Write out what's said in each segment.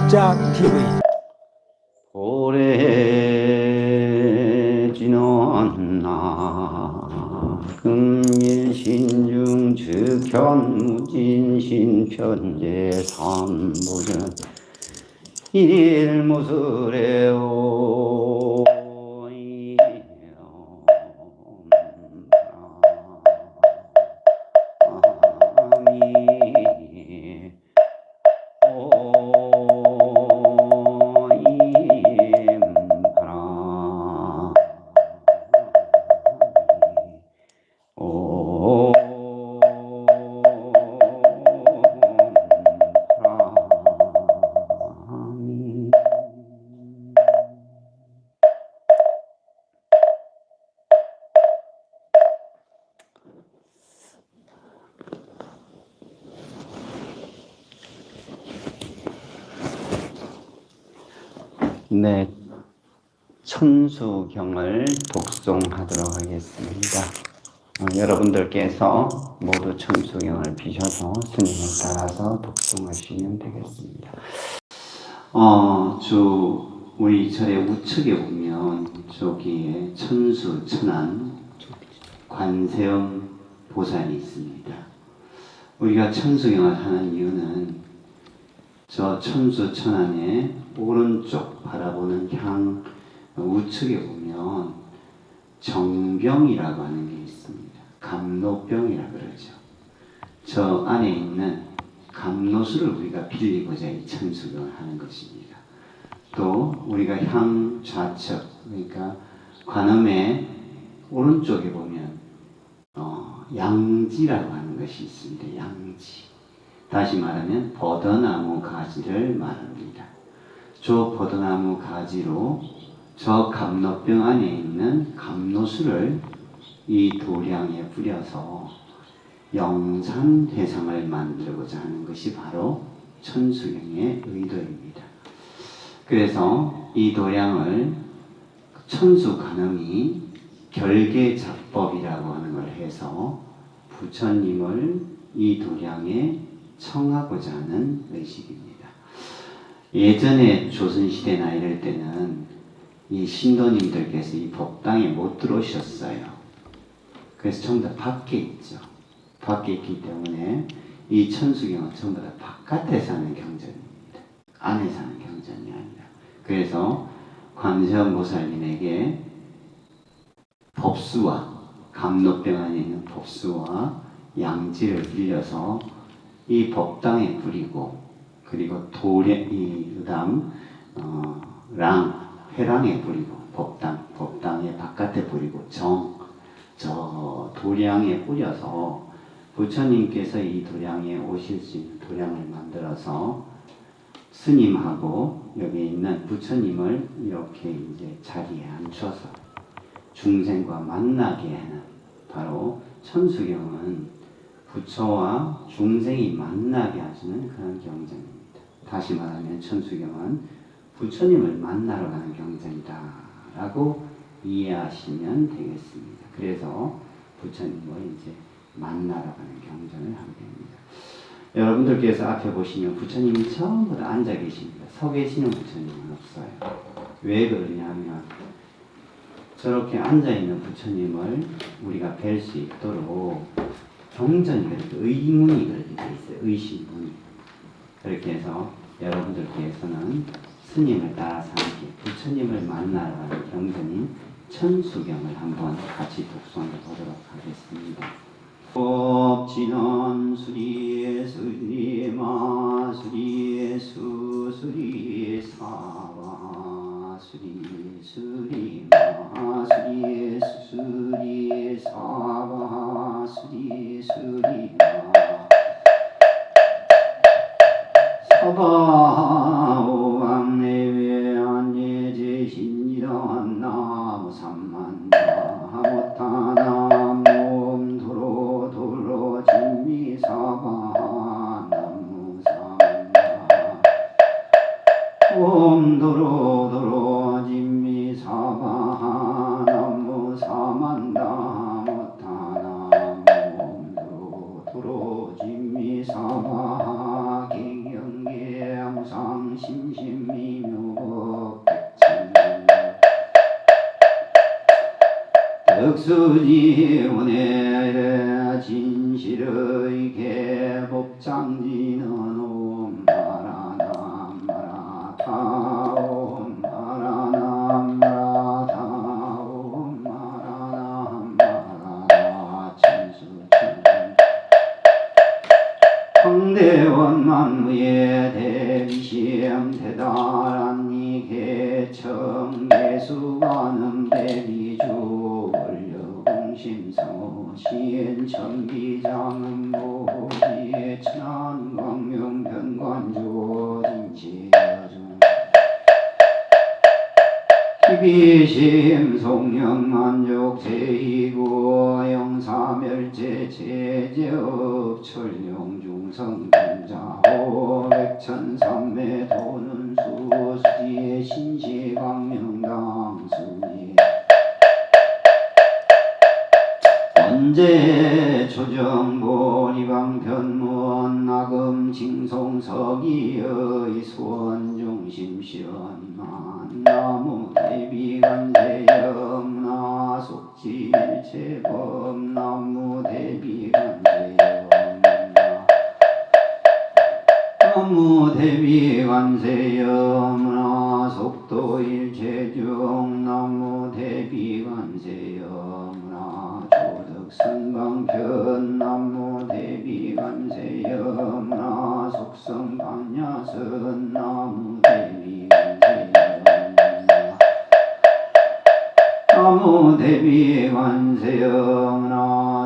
TV. 오래 지났나 금일신중 즉현무진신 편제 삼부전 일무술에오 네, 천수경을 독송하도록 하겠습니다. 여러분들께서 모두 천수경을 비셔서 스님을 따라서 독송하시면 되겠습니다. 우리 절의 우측에 보면 저기에 천수, 천안, 관세음 보살이 있습니다. 우리가 천수경을 하는 이유는 저 천수, 천안의 오른쪽 바라보는 향 우측에 보면 정병이라고 하는 게 있습니다. 감로병이라 그러죠. 저 안에 있는 감로수를 우리가 빌리고자 이 천수경을 하는 것입니다. 또 우리가 향 좌측, 그러니까 관음의 오른쪽에 보면 양지라고 하는 것이 있습니다. 양지. 다시 말하면 버더나무 가지를 말합니다. 저 버더나무 가지로 저 감로병 안에 있는 감로수를 이 도량에 뿌려서 영산회상을 만들고자 하는 것이 바로 천수경의 의도입니다. 그래서 이 도량을 천수관음이 결계작법이라고 하는 걸 해서 부처님을 이 도량에 청하고자 하는 의식입니다. 예전에 조선시대나 이럴 때는 이 신도님들께서 이 법당에 못 들어오셨어요. 그래서 전부 다 밖에 있죠. 밖에 있기 때문에 이 천수경은 전부 다 바깥에서 하는 경전입니다. 안에서 하는 경전이 아니라. 그래서 관세음 보살님에게 법수와 감로병 안에 있는 법수와 양지를 빌려서 이 법당에 뿌리고, 그리고 그다음 회랑에 뿌리고, 법당의 바깥에 뿌리고, 저 도량에 뿌려서 부처님께서 이 도량에 오실 수 있는 도량을 만들어서 스님하고 여기 있는 부처님을 이렇게 이제 자리에 앉혀서 중생과 만나게 하는, 바로 천수경은 부처와 중생이 만나게 하시는 그런 경전입니다. 다시 말하면 천수경은 부처님을 만나러 가는 경전이다 라고 이해하시면 되겠습니다. 그래서 부처님을 이제 만나러 가는 경전을 하게 됩니다. 여러분들께서 앞에 보시면 부처님이 전부 다 앉아 계십니다. 서 계시는 부처님은 없어요. 왜 그러냐면 저렇게 앉아있는 부처님을 우리가 뵐 수 있도록 경전이 그렇게 의문이 그렇게 돼 있어요. 의심문이. 그렇게 해서 여러분들께서는 스님을 따라서 함께 부처님을 만나러 가는 경전인 천수경을 한번 같이 독송해 보도록 하겠습니다. 법진원 수리에 수리마 수리에 수수리에 사와 수리 수리마 수리에 수수리에 사와 수리 수리마 사바오암내외 안예제신이란 나무 삼만나 못하나 몸도로 도로 진미사바 나무 삼만나 몸도로 도로 진미사바 나무 삼만나 못하나 몸도로 도로 법수지운의 진실의 개법장지는 옴마라남마라타 옴마라남마라타 옴마라남마라타 천수천 황대원 만무의 대비시험 대단한 이 개청 개수관음 대비주 원료공심성호 시엔천비장음 모지의 천안 광명 변관주 진시여중 기비심 송영만족 제2구 영사멸제 제제업 철룡중성군자호 백천삼매 도는수 수지의 신시광명당수지 언제 조정보리방편무원 나금 징송서기의 수원중심시원만 나무 대비간세염나 속지일체범 나무 대비간세염나 나무 대비간세염나 속도일체중 나무 대비간세염나 조덕선방편 나무 대비간세염나 속성방야선 나무 대비간세염나 나무 대비간세염나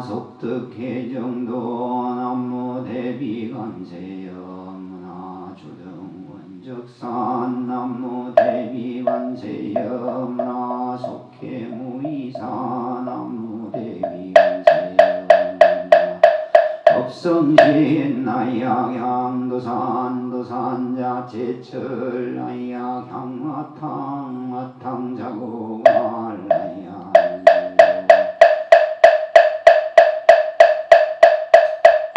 속덕해정도 나무 대비간세염나 조등원적산 나무 대비간세염나 속해무이사 나무 대비간세염나 법성신 나약향도산 도산자 제철 나약향마탕 마탕자고갈 나약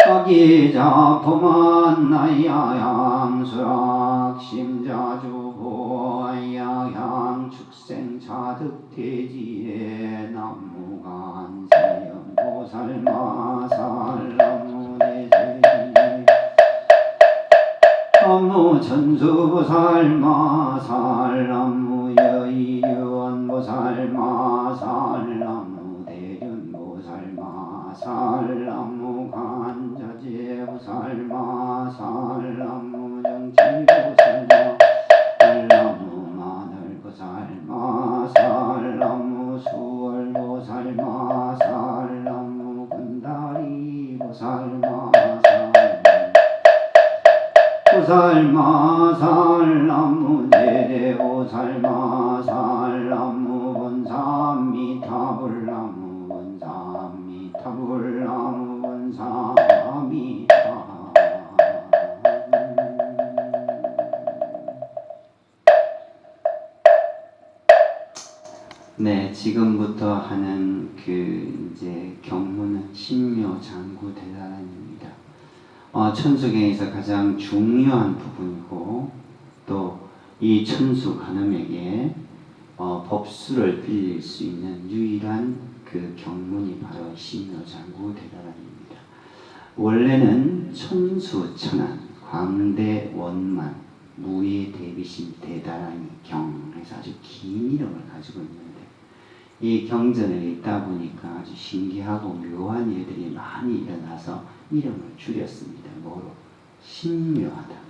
아기자포만 나야향수락 심자주보 야향 축생차득대지에 남무간세연보살마살 나무대세지 남무천수보살마살 남무여의유원보살마살 남무대륜보살마살 남무간자재보살마살 남무정치보살마살 남무마늘보살마살 남무수월보살마살 남무군다리보살마살 보살마살 남무제대보살마살 남무본사미타불 남무본사미타불 남무본사미타 네, 지금부터 하는 그 이제 경문은 신묘장구 대단한입니다. 천수경에서 가장 중요한 부분이고 또 이 천수 간음에게 법수를 빌릴 수 있는 유일한 그 경문이 바로 신묘장구 대단한입니다. 원래는 천수 천안 광대 원만 무예 대비신 대단한이 경에서 아주 긴 이름을 가지고 있는데 이 경전을 읽다 보니까 아주 신기하고 묘한 일들이 많이 일어나서 이름을 줄였습니다. 뭐로? 신묘하다.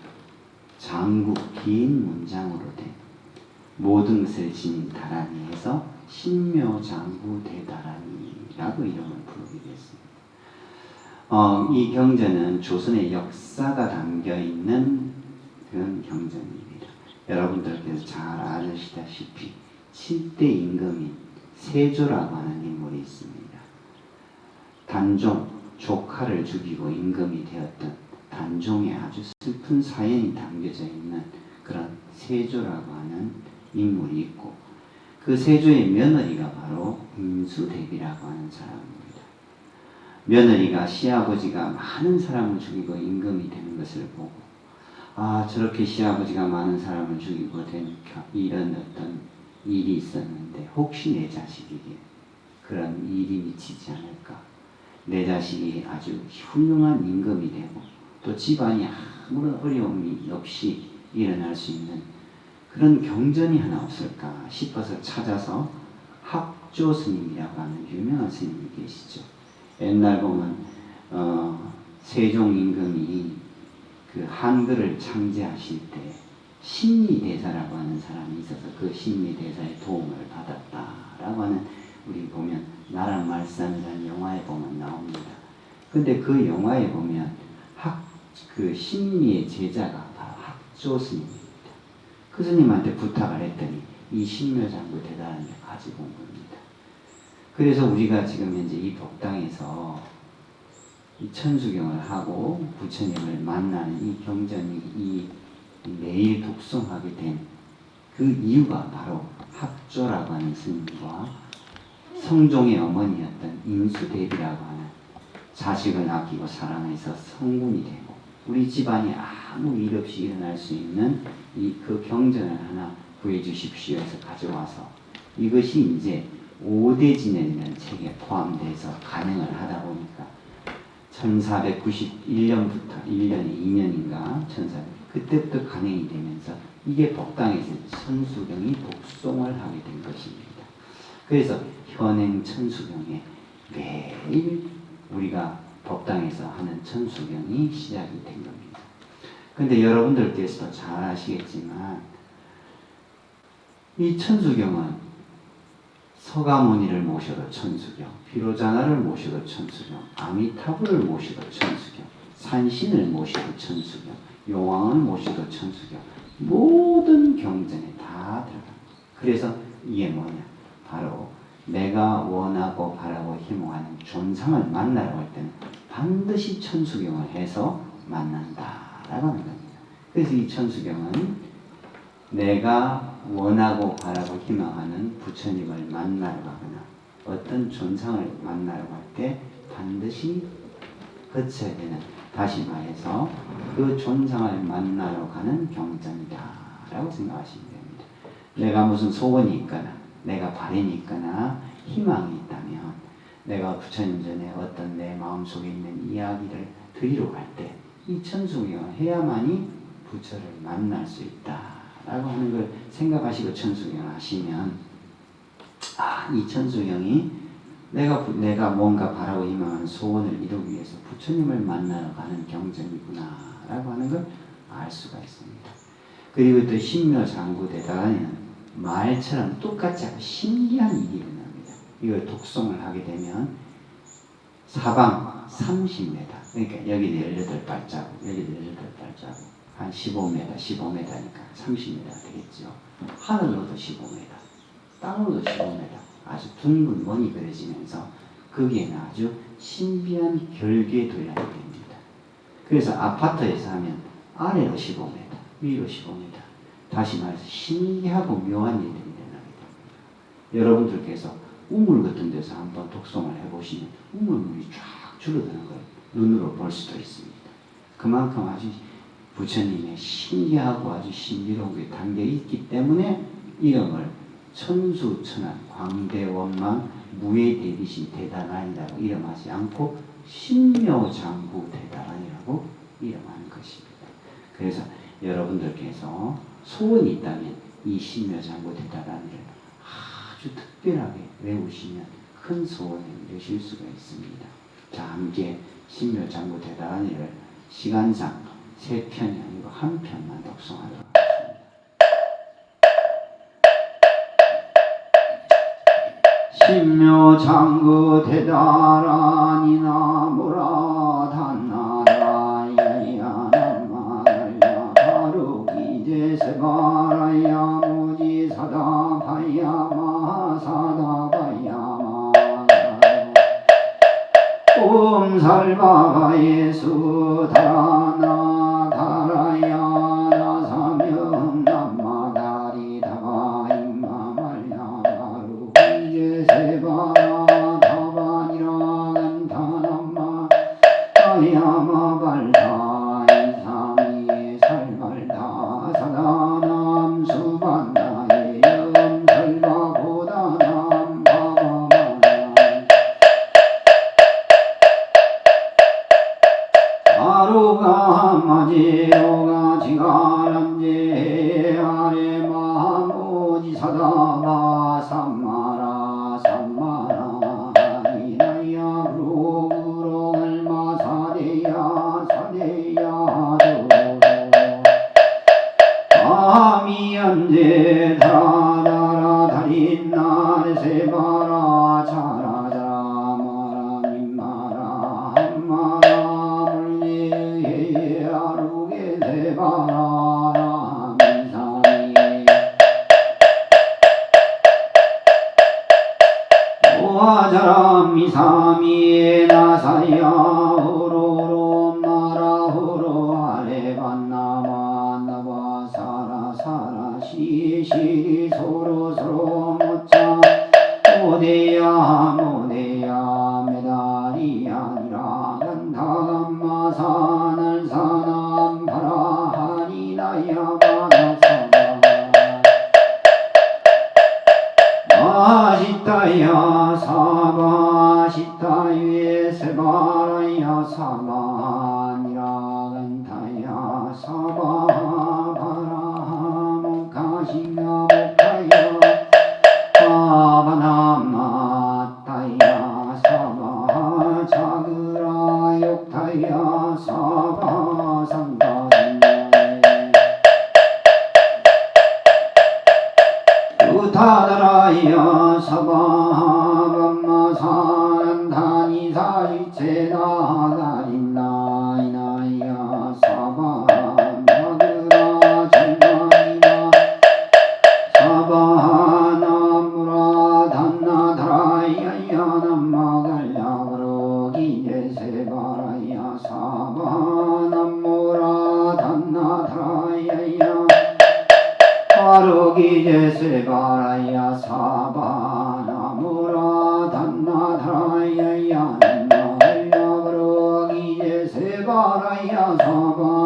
장구 긴 문장으로 된 모든 것을 지닌 다란이에서 신묘장구 대다란이라고 이름을 부르게 됐습니다. 이 경전은 조선의 역사가 담겨있는 그런 경전입니다. 여러분들께서 잘 아시다시피 7대 임금인 세조라고 하는 인물이 있습니다. 단종, 조카를 죽이고 임금이 되었던 단종의 아주 슬픈 사연이 담겨져 있는 그런 세조라고 하는 인물이 있고 그 세조의 며느리가 바로 임수대비라고 하는 사람입니다. 며느리가 시아버지가 많은 사람을 죽이고 임금이 되는 것을 보고 저렇게 시아버지가 많은 사람을 죽이고 된 이런 어떤 일이 있었는데 혹시 내 자식에게 그런 일이 미치지 않을까. 내 자식이 아주 훌륭한 임금이 되고 또 집안이 아무런 어려움이 없이 일어날 수 있는 그런 경전이 하나 없을까 싶어서 찾아서 학조 스님이라고 하는 유명한 스님이 계시죠. 옛날 보면 세종 임금이 그 한글을 창제하실 때 신미대사라고 하는 사람이 있어서 그 신미대사의 도움을 받았다라고 하는 우리 보면 나란 말씀이라는 영화에 보면 나옵니다. 근데 그 영화에 보면 그 신미의 제자가 바로 학조 스님입니다. 그 스님한테 부탁을 했더니 이 신묘장구 대단한 데 가지고 온 겁니다. 그래서 우리가 지금 현재 이 법당에서 이 천수경을 하고 부처님을 만나는 이 경전이 이 매일 독송하게 된 그 이유가 바로 학조라고 하는 스님과 성종의 어머니였던 인수대비라고 하는 자식을 아끼고 사랑해서 성군이 되고 우리 집안이 아무 일 없이 일어날 수 있는 그 경전을 하나 구해주십시오 해서 가져와서 이것이 이제 5대 진연이라는 책에 포함돼서 간행을 하다 보니까 1491년부터 1년이 2년인가 1400 그때부터 간행이 되면서 이게 법당에서 천수경이 독송을 하게 된 것입니다. 그래서 현행 천수경에 매일 우리가 법당에서 하는 천수경이 시작이 된 겁니다. 근데 여러분들께서도 잘 아시겠지만 이 천수경은 서가모니를 모셔도 천수경, 비로자나를 모셔도 천수경, 아미타불을 모셔도 천수경, 산신을 모셔도 천수경, 용왕을 모셔도 천수경, 모든 경전에 다 들어갑니다. 그래서 이게 뭐냐? 바로 내가 원하고 바라고 희망하는 존상을 만나러 갈 때는 반드시 천수경을 해서 만난다라고 하는 겁니다. 그래서 이 천수경은 내가 원하고 바라고 희망하는 부처님을 만나러 가거나 어떤 존상을 만나러 갈 때 반드시 거쳐야 되는, 다시 말해서 그 존상을 만나러 가는 경전이다 라고 생각하시면 됩니다. 내가 무슨 소원이 있거나 내가 바람이 있거나 희망이 있다면 내가 부처님 전에 어떤 내 마음속에 있는 이야기를 드리러 갈 때 이 천수경을 해야만이 부처를 만날 수 있다 라고 하는 걸 생각하시고 천수경을 하시면 이 천수경이 내가 뭔가 바라고 희망하는 소원을 이루기 위해서 부처님을 만나러 가는 경전이구나 라고 하는 걸 알 수가 있습니다. 그리고 또 신묘장구대단에는 말처럼 똑같이 하고 신기한 일이 일어납니다. 이걸 독송을 하게 되면 사방 30m, 그러니까 여기도 18발자국, 여기도 18발자국, 한 15m, 15m니까 30m 되겠죠. 하늘로도 15m, 땅으로도 15m, 아주 둥근 원이 그려지면서 거기에는 아주 신비한 결계 도량이 됩니다. 그래서 아파트에서 하면 아래로 15m, 위로 15m, 다시 말해서 신기하고 묘한 일들이 일어나게 됩니다. 여러분들께서 우물 같은 데서 한번 독송을 해보시면 우물물이 쫙 줄어드는 걸 눈으로 볼 수도 있습니다. 그만큼 아주 부처님의 신기하고 아주 신비로운 게 담겨 있기 때문에 이름을 천수천안 광대원망 무예대비신 대단한이라고 이름하지 않고 신묘장구 대단한이라고 이름하는 것입니다. 그래서 여러분들께서 소원이 있다면 이 신묘장구 대단한을 아주 특별하게 외우시면 큰 소원을 이루실 수가 있습니다. 자, 함께 신묘장구 대단한을 시간상 3편이 아니고 1편만 독송하도록 하겠습니다. 신묘장구 대단하니 나무라 단나라야 남마야 바루기제세바라야 무지사다 바야마 사다 바야마 옴살바 예수 다나 다라야 나사명 남마 다리다가 임마 말야 바루 이제세바라 다반이라 간타남마 아야마 발다 이상이 살발다 사다남 수반다에 염살바 보다남 바바마야 제로가 지가람제 아래마 모지사다마 삼마라 삼마라 이나야 부로부로 얼마 사대야 사대야 도로 아미연제 다라다라 다린날 세바라 자라자라 마라 민마라 한마라 물리에 아루게 세바라 미사이 오아자라 미사미에 나사야 후로로 마라 후로 아레반나마 나바 사라 사라 시시리 서로 서로 못자 모대야 모대야 메달이 아니라 간다감마 산을 사남 바라하니나야 바다사가 아시타야 사바시타 위에 세바라야 사바니라 간타야 사바 바라하모 가시나 목타야 사바나마타야 사바 자그라 욕타야 사바 상가신네 우타다라야 사바밤마 산단이 사이체나다린나이나야 사바 마그라 장가이나 사바나무라 단나다라야야 남마갈야그로기제 세바라야 사바나무라 단나다라야야 아르기제 세바라야 사바나무라 단나다라야야 남마갈야그로기제 세바라야 사바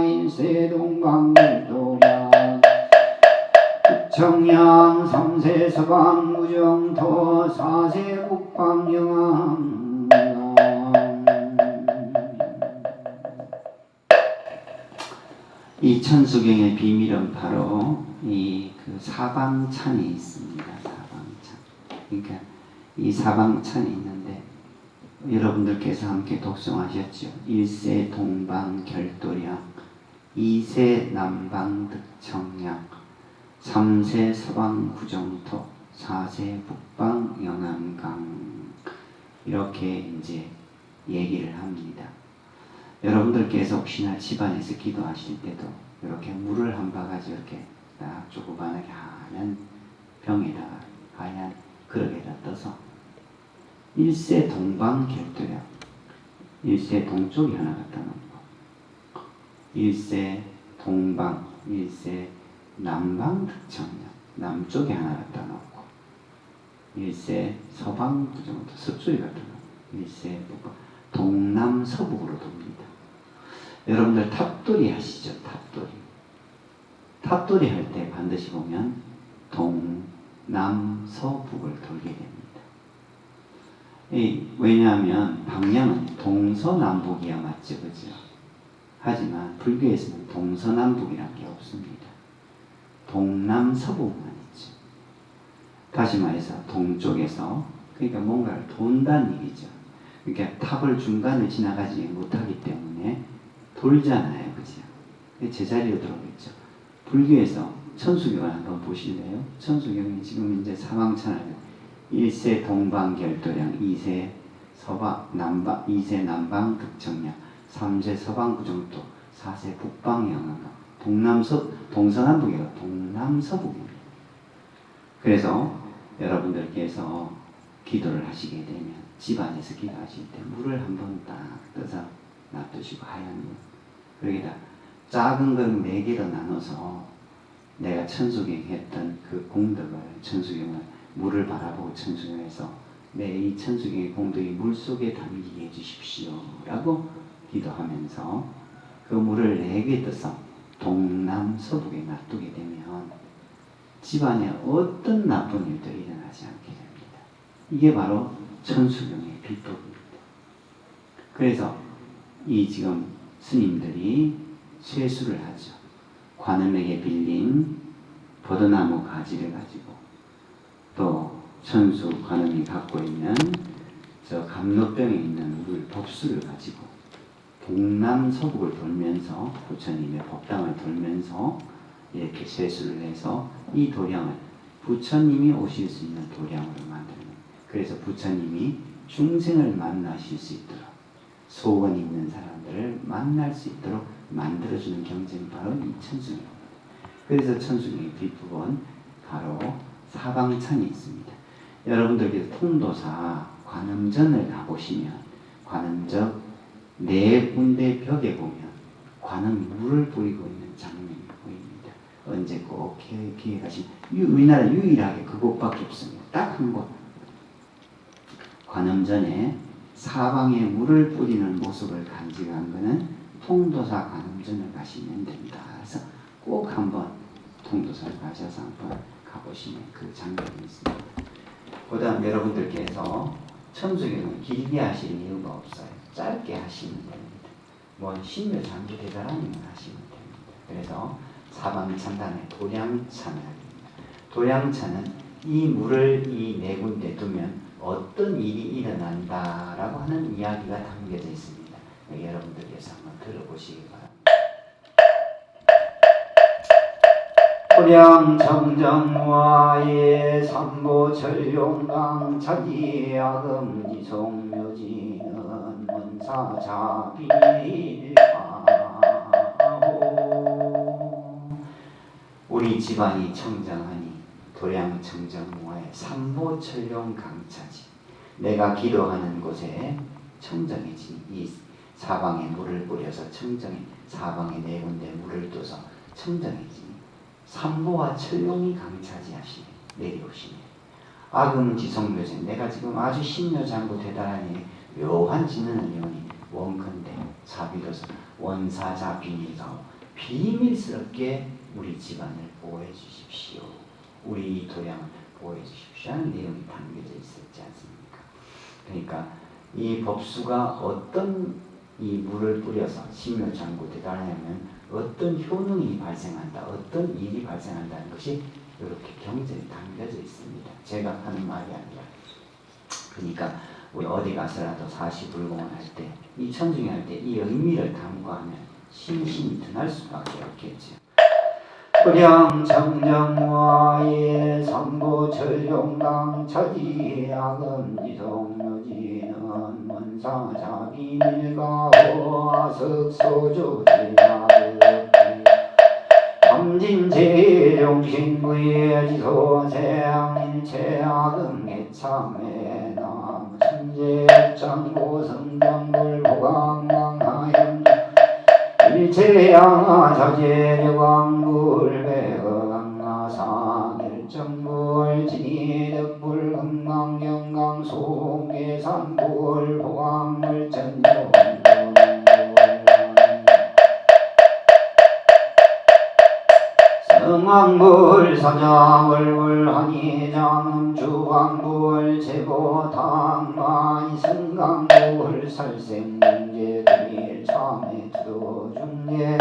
일세동방일도량 청양 삼세 서방 무정토 사세 북방 영암 이 천수경의 비밀은 바로 이 그 사방찬에 있습니다. 사방찬. 그러니까 이 사방찬에 있는데 여러분들께서 함께 독송하셨죠. 1세 동방 결도량, 2세 남방 득청량, 3세 서방 구정토, 4세 북방 영암강 이렇게 이제 얘기를 합니다. 여러분들께서 혹시나 집안에서 기도하실 때도 이렇게 물을 한 바가지 이렇게 딱 조그만하게 하얀 병에다가 하얀 그릇에다 떠서 1세 동방 결도량, 1세 동쪽에 하나 갖다 놓고 1세 동방, 1세 남방 득청량, 남쪽에 하나 갖다 놓고 1세 서방 구정토, 서쪽에 갖다 놓고 1세 북방, 동남 서북으로 돕니다. 여러분들 탑돌이 하시죠? 탑돌이. 탑돌이 할 때 반드시 보면 동남 서북을 돌게 됩니다. 왜냐하면 방향은 동서남북이야 맞죠? 그죠? 하지만 불교에서는 동서남북이란 게 없습니다. 동남 서북만 있죠. 다시 말해서 동쪽에서 그러니까 뭔가를 돈다는 얘기죠. 그러니까 탑을 중간을 지나가지 못하기 때문에 돌잖아요. 그죠? 제자리로 들어오겠죠. 불교에서 천수경을 한번 보실래요? 천수경이 지금 이제 사방찬을 1세 동방 결도량, 2세 서방 남방, 2세 남방 득청량, 3세 서방 구정토, 4세 북방 영암강, 동서남북이가 동남서북입니다. 그래서 여러분들께서 기도를 하시게 되면 집안에서 기도하실 때 물을 한번 딱 떠서 놔두시고 하얀 물, 여기다 작은 걸 4개로 나눠서 내가 천수경 했던 그 공덕을 천수경을 물을 바라보고 천수경에서 내 이 천수경의 공덕이 물속에 담기게 해주십시오 라고 기도하면서 그 물을 4개 떠서 동남서북에 놔두게 되면 집안에 어떤 나쁜 일들이 일어나지 않게 됩니다. 이게 바로 천수경의 비법입니다. 그래서 이 지금 스님들이 제수를 하죠. 관음에게 빌린 버드나무 가지를 가지고 또 천수 관음이 갖고 있는 저 감로병에 있는 물 법수를 가지고 동남서북을 돌면서 부처님의 법당을 돌면서 이렇게 세수를 해서 이 도량을 부처님이 오실 수 있는 도량으로 만드는 거예요. 그래서 부처님이 중생을 만나실 수 있도록 소원 있는 사람들을 만날 수 있도록 만들어주는 경전이 바로 이 천수경입니다. 그래서 천수경의 뒷부분 바로 사방천이 있습니다. 여러분들께서 통도사 관음전을 가보시면 관음적 네 군데 벽에 보면 관음 물을 뿌리고 있는 장면이 보입니다. 언제 꼭 기회 가시면 우리나라 유일하게 그곳밖에 없습니다. 딱 한 곳. 관음전에 사방에 물을 뿌리는 모습을 간직한 것은 통도사 관음전을 가시면 됩니다. 그래서 꼭 한번 통도사를 가셔서 한번 가보시면 그 장면이 있습니다. 그 다음 여러분들께서 천수경은 길게 하실 이유가 없어요. 짧게 하시면 됩니다. 뭐 신묘 장주 대단하니만 하시면 됩니다. 그래서 사방천단에 도량찬을 합니다. 도량찬은 이 물을 이 네 군데 두면 어떤 일이 일어난다라고 하는 이야기가 담겨져 있습니다. 여러분들께서 한번 들어보시기 바랍니다. 도량정정무아의 삼보철용강 차지야금지송묘지는 문사자비하오. 우리 집안이 청정하니 도량정정무아의 삼보철용강차지 내가 기도하는 곳에 청정해지니 이 사방에 물을 뿌려서 청정해 사방에 네 군데 물을 둬서 청정해지니 삼보와 철용이 강차지하시네 내려오시네. 아금지성묘진 내가 지금 아주 신묘장구 대단하니 묘한 지는 의원이 원컨대 자비로서 원사자 비밀가오 비밀스럽게 우리 집안을 보호해 주십시오. 우리 도량을 보호해 주십시오 하는 내용이 담겨져 있었지 않습니까? 그러니까 이 법수가 어떤 이 물을 뿌려서 신묘장구 대단하냐면 어떤 효능이 발생한다, 어떤 일이 발생한다는 것이 이렇게 경전에 담겨져 있습니다. 제가 하는 말이 아니라. 그러니까 우리 어디 가서라도 사시불공을 할 때, 이 천중에 할 때 이 의미를 담고하면 심신이 드날 수밖에 없겠죠. 도량정정무아의 삼보철용강 차지야금지송묘지는 문사자비밀가호 아석소조지야금 삼진제용신부예지소세양일체야금개참에 나무천재장고성장불보강망하염 일체양아자재력왕불배강나상일정불지니덕불응망경강 소계산불 보강물전용 성왕불 사자불불 한의장음 주왕불 제보당만이 승강불 살생중재 금일 참회 투도중재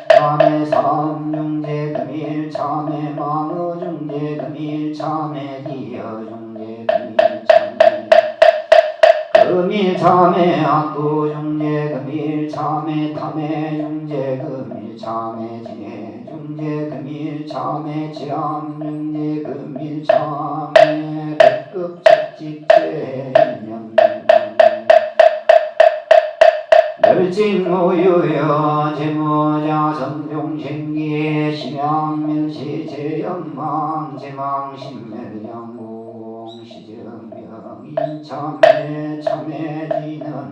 참회 사음중재 금일 참회 망어중재 금일 참회 기여중재 금일 참회 금일 참회 악도중재 금일 참회 탐해중재 금일 참회 진해 중재 금일 참회 지암중재 금일 참회 백급 착집죄 멸진무유여 제모자 성종생기에 심양멸시 제영망 제망신멸양공 시정명 인참회 참회지는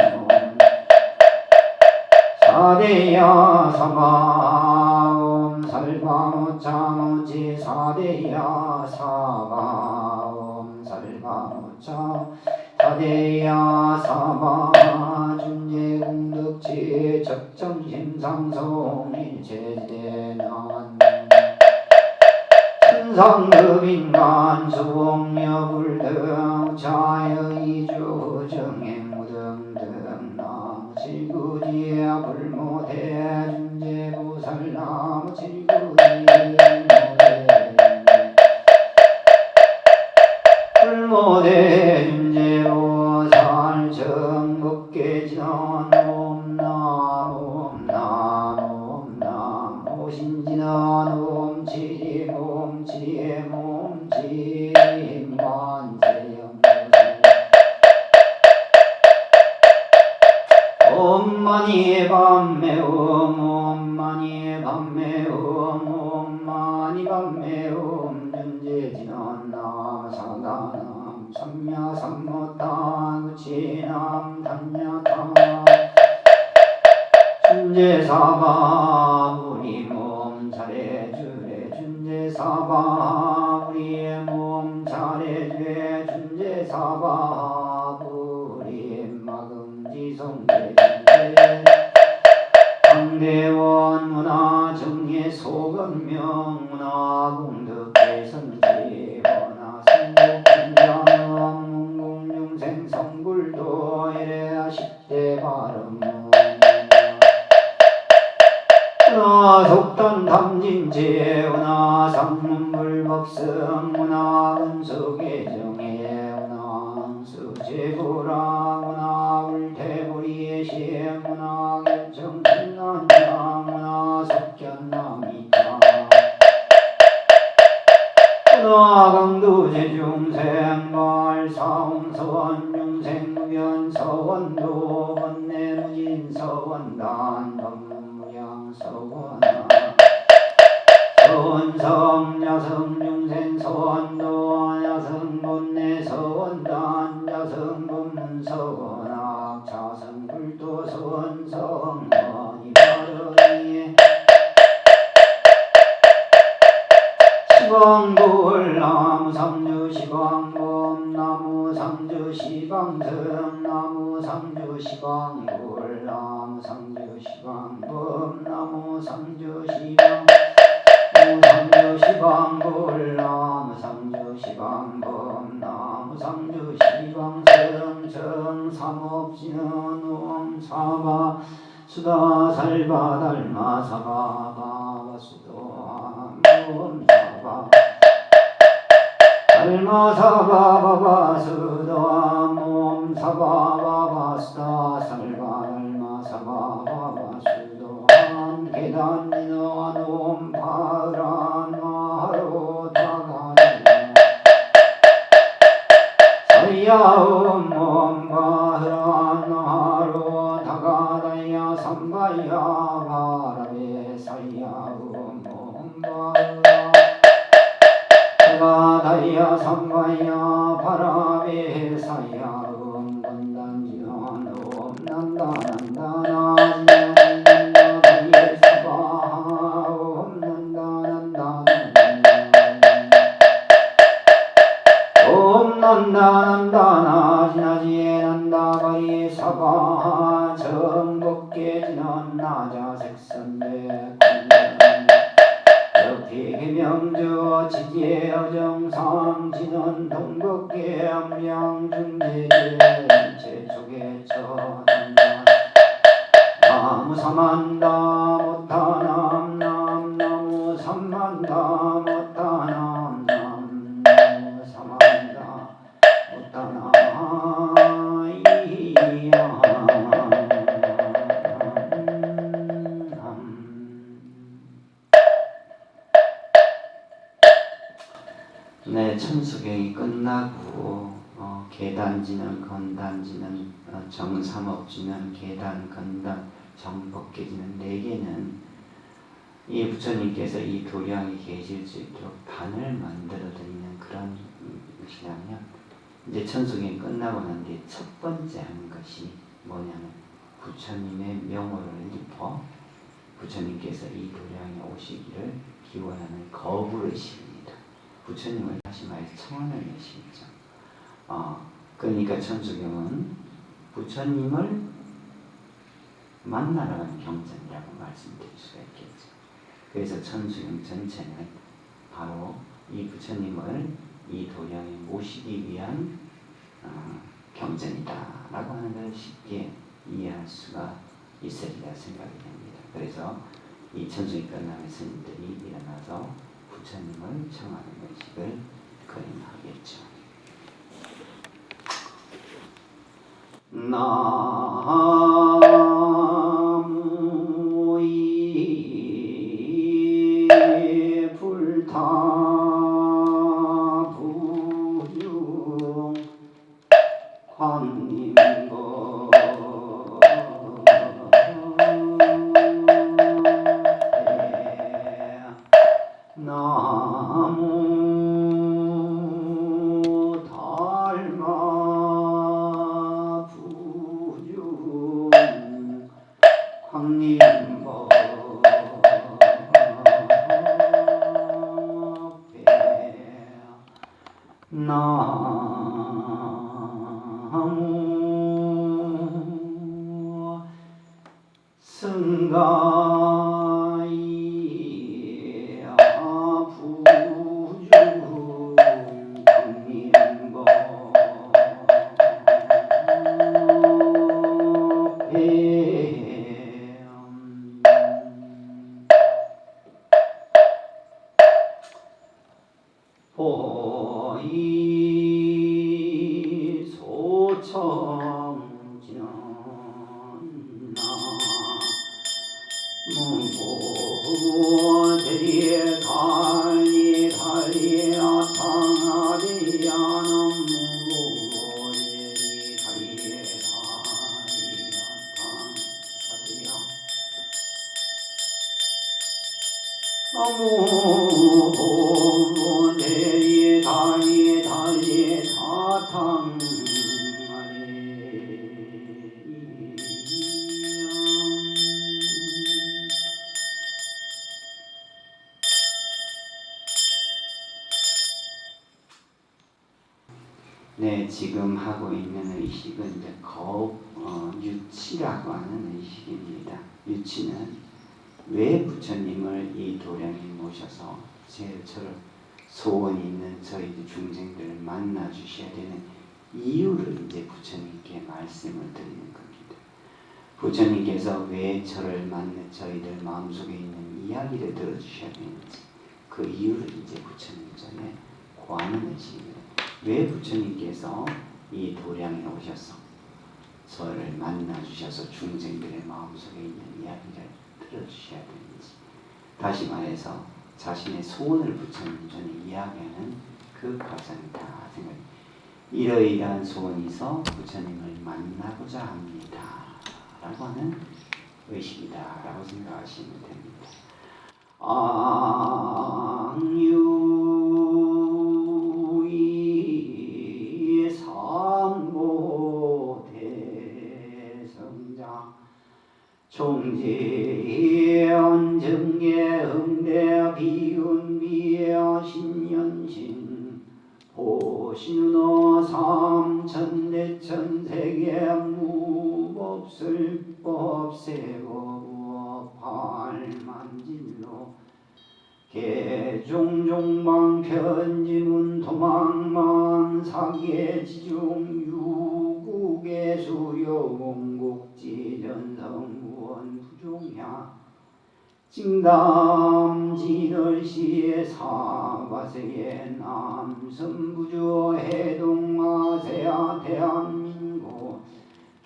사대야 사바옴 살바무자무지 사대야 사바옴 살바무자 사대야 사바 중재공덕지 적정심상송일체대난 천상급인간 수봉여불등 자여이주 정행무등등 나무칠구지야 불모대 중재부사 질구리 불모대 윤제로 살정겁게 지난 옴나옴나옴나옴 오신지난 옴지 몸지의 몸지 만세영 엄마니 밤매옴 엄마니 밤매옴 엄마니 밤매옴 윤제지난 나사다남 삼야삼모탄 우치남 단야탄 준제사바 우리 몸 잘해주래 준제사바 우리의 몸 잘해주래 준제사바 우리 마금지성대 강대원 문화 정예 소건명 문화 공덕대 선지 원화 성국분장 문공용생 성불도 이래야 10대 발음 문화 속단 담진제 문화 상문불법성 문화 은수계정예 문화 은수제구라 문화 울태부리의 시에 문화 결정신난장 문화 석견남이다 문화 강두제중생 말사홍서원 용생무변 서원도 번내무진 서원단 법문무량 서원아 서원성 야성용생 서원도 야성본내 서원단 야성본문 서원악 자성불도 서원성 원이바르니 시방불 나무 상주 시방범 나무 상주 시방성 나무 상주 시방불 나무 상주 시방범 나무 상주 시방 상주 시방불 나무 상주 시방범 나무 상주 시방성 정삼업지는 옴사바 수다 살바 달마 사바 바바 수도 옴사바 달마 사바 바바 수도 옴사바 바바 수다 살바 달마 사바 바바 수도 계단이는 옴파란 마하로 다가네 사야옴 옴바흐란 마하로 다가다야 삼바야 바라베 사야옴 옴바흐라 다가다야 삼바야 바라베 사야옴 건단지는 옴난다난다나지나 난다 지나지에 난다 바리 사바 정복게 지난 나자 색선배 역피계명저 지지의 어정상 지는 동복게 암량중대제 제쪽에 처난다 나무 삼만다 못하남 남나무 삼만다 못하남 남나무 삼만다 못하나 이야 네, 천수경이 끝나고 계단지는 건단지는 정삼업지는 계단 건단 정법계지는 4개는 이 부처님께서 이 도량이 계실 수 있도록 반을 만들어 드리는 그런 것이라면 이제 천수경이 끝나고 난 뒤에 첫 번째 하는 것이 뭐냐면 부처님의 명호를 입어 부처님께서 이 도량에 오시기를 기원하는 거부를 시킵니다. 부처님을 다시 말해서 청하는 것이죠. 그러니까 천수경은 부처님을 만나러 가는 경전이라고 말씀드릴 수가 있겠죠. 그래서 천수경 전체는 바로 이 부처님을 이 도량에 모시기 위한 경전이다라고 하는 것을 쉽게 이해할 수가 있으리라 생각이 됩니다. 그래서 이 천수기 끝나면 스님들이 일어나서 부처님을 청하는 의식을 거행하겠죠. 나무이 불타부중 광림거 나무 달마 부중 광림법 나무 승가이 부중 광림법 보이 소청전나 문고대리에 달리 나타나리야 문고대리 달리에 달리 나타나리야 문고대리 달리 나타나리야 네, 지금 하고 있는 의식은 이제 거업 유치라고 하는 의식입니다. 유치는 왜 부처님을 이 도량에 모셔서 저를 소원이 있는 저희 중생들을 만나 주셔야 되는 이유를 이제 부처님께 말씀을 드리는 겁니다. 부처님께서 왜 저를 만나 저희들 마음속에 있는 이야기를 들어주셔야 되는지 그 이유를 이제 부처님 전에 고하는 의식입니다. 왜 부처님께서 이 도량에 오셔서 저를 만나 주셔서 중생들의 마음속에 있는 이야기를 들어주셔야 되는지, 다시 말해서 자신의 소원을 부처님 전에 이야기하는 그 과정이다 생각. 이러이러한 소원이 있어 부처님을 만나고자 합니다 라고 하는 의식이다 라고 생각하시면 됩니다. ang유이 삼보대성자 총재현 정계 응대 비운비야 신연신 보신은어 삼천대천세계 무법설법세법 팔만진로 개종종방 편지문 도망만 사계지중 유국의 수요공국지 전성무원 부종야 징담지널시의 사바세의 남선부주 해동아세아 대한민국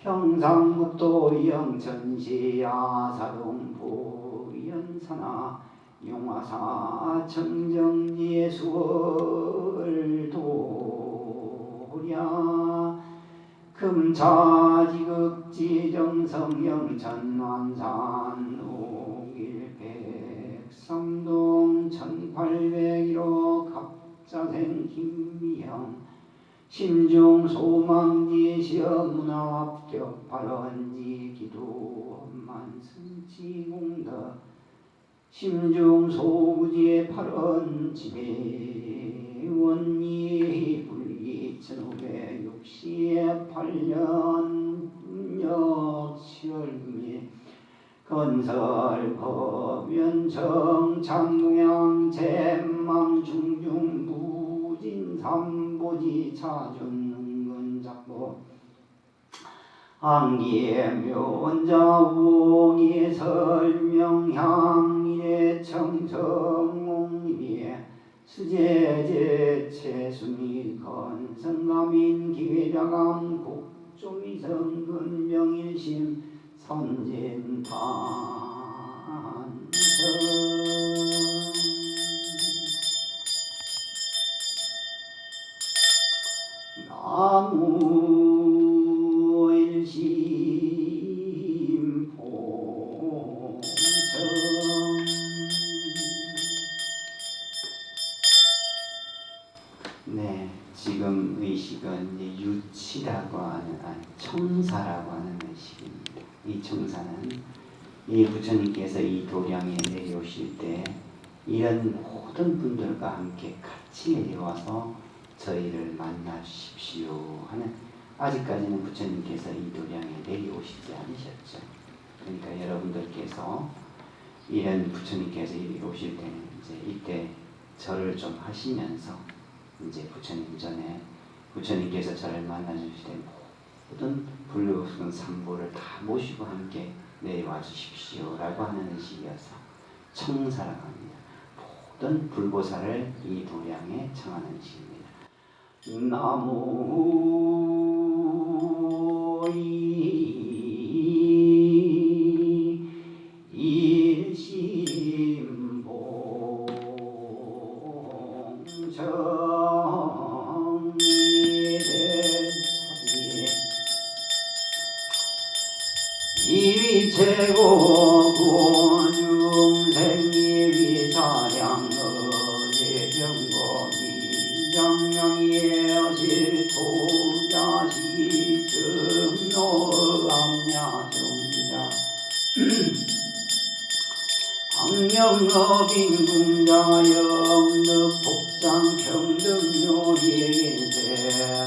경상북도 영천시 아사동부 연산하 용화사 청정리의 수월도랴 금차지극지 정성영천완산 옥일백삼동 1801호 갑자생 김미영 심중소망지 시험문화합격 발언지 기도 만승지공덕 심중소부지의 발언 지배원이 불기 1568년 역시월금일 건설법연청 장동양 제망 중중 무진 삼보지 차준 은근작보 안기의 묘원자 우ong이 설명향 청성옹립에 수제제 채수미 건성가민 기회자감 국조미성근 명일심 선진탄성 나무일심 봉청. 네, 지금 의식은 이제 유치라고 하는, 청사라고 하는 의식입니다. 이 청사는 이 부처님께서 이 도량에 내려오실 때 이런 모든 분들과 함께 같이 내려와서 저희를 만나 주십시오 하는, 아직까지는 부처님께서 이 도량에 내려오시지 않으셨죠. 그러니까 여러분들께서 이런 부처님께서 이리 오실 때는 이제 이때 절을 좀 하시면서 이제 부처님 전에 부처님께서 저를 만나 주실 때 모든 불교스러운 상보를 다 모시고 함께 내려와 주십시오 라고 하는 의식이어서 청사라고 합니다. 모든 불보살을 이 도량에 청하는 의식입니다. 나무 일심 봉청 이위 최고 군중생이위 사량 어제병거기 장량이에 실토자시 증노암야중자 강령업인 궁자영득 복장 평등요일세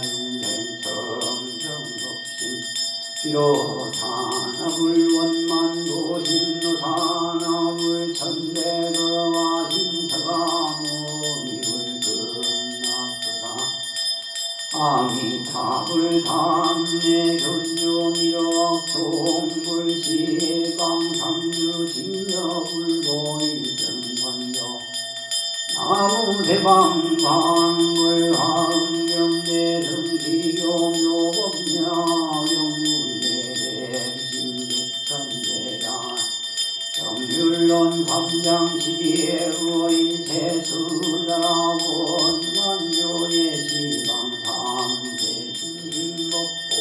중생청정급심 비로산불원만도신노산업을 천대거와 신서가무미불급납조사 아미타불 담내 견조미력 종불시강상주 진여불보일승권교 나무대방광물화응경대승지교묘법냐경무예대신백천대야 정률론 삼장시비의 의인체수다라본 만교예시방삼대신인법보